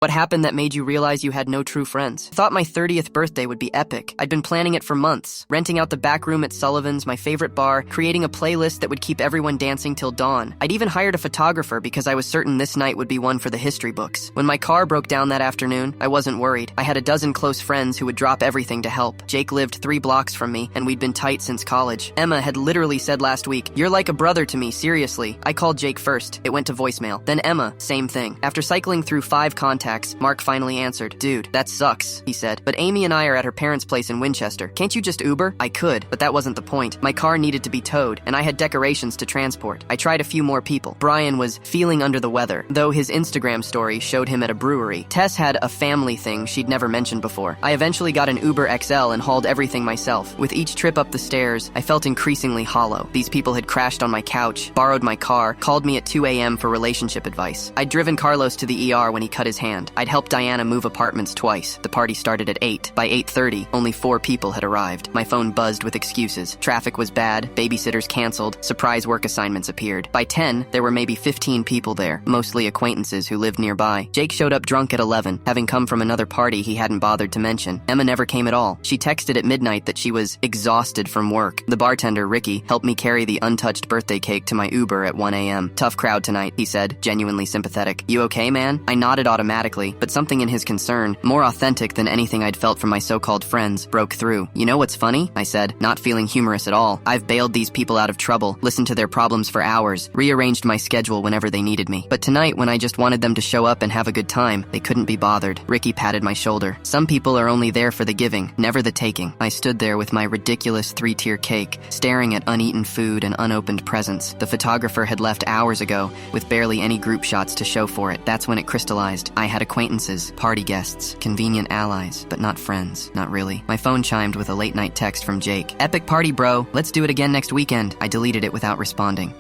What happened that made you realize you had no true friends? I thought my 30th birthday would be epic. I'd been planning it for months, renting out the back room at Sullivan's, my favorite bar, creating a playlist that would keep everyone dancing till dawn. I'd even hired a photographer because I was certain this night would be one for the history books. When my car broke down that afternoon, I wasn't worried. I had a dozen close friends who would drop everything to help. Jake lived 3 blocks from me, and we'd been tight since college. Emma had literally said last week, "You're like a brother to me, seriously." I called Jake first. It went to voicemail. Then Emma, same thing. After cycling through 5 contacts, Mark finally answered. "Dude, that sucks," he said. "But Amy and I are at her parents' place in Winchester. Can't you just Uber?" I could, but that wasn't the point. My car needed to be towed, and I had decorations to transport. I tried a few more people. Brian was feeling under the weather, though his Instagram story showed him at a brewery. Tess had a family thing she'd never mentioned before. I eventually got an Uber XL and hauled everything myself. With each trip up the stairs, I felt increasingly hollow. These people had crashed on my couch, borrowed my car, called me at 2 a.m. for relationship advice. I'd driven Carlos to the ER when he cut his hand. I'd helped Diana move apartments twice. The party started at 8. By 8:30, only 4 people had arrived. My phone buzzed with excuses. Traffic was bad, babysitters canceled, surprise work assignments appeared. By 10, there were maybe 15 people there, mostly acquaintances who lived nearby. Jake showed up drunk at 11, having come from another party he hadn't bothered to mention. Emma never came at all. She texted at midnight that she was exhausted from work. The bartender, Ricky, helped me carry the untouched birthday cake to my Uber at 1 a.m. "Tough crowd tonight," he said, genuinely sympathetic. "You okay, man?" I nodded automatically, but something in his concern, more authentic than anything I'd felt from my so-called friends, broke through. "You know what's funny?" I said, not feeling humorous at all. "I've bailed these people out of trouble, listened to their problems for hours, rearranged my schedule whenever they needed me. But tonight, when I just wanted them to show up and have a good time, they couldn't be bothered." Ricky patted my shoulder. "Some people are only there for the giving, never the taking." I stood there with my ridiculous 3-tier cake, staring at uneaten food and unopened presents. The photographer had left hours ago, with barely any group shots to show for it. That's when it crystallized. I had acquaintances, party guests, convenient allies, but not friends. Not really. My phone chimed with a late-night text from Jake. "Epic party, bro. Let's do it again next weekend." I deleted it without responding.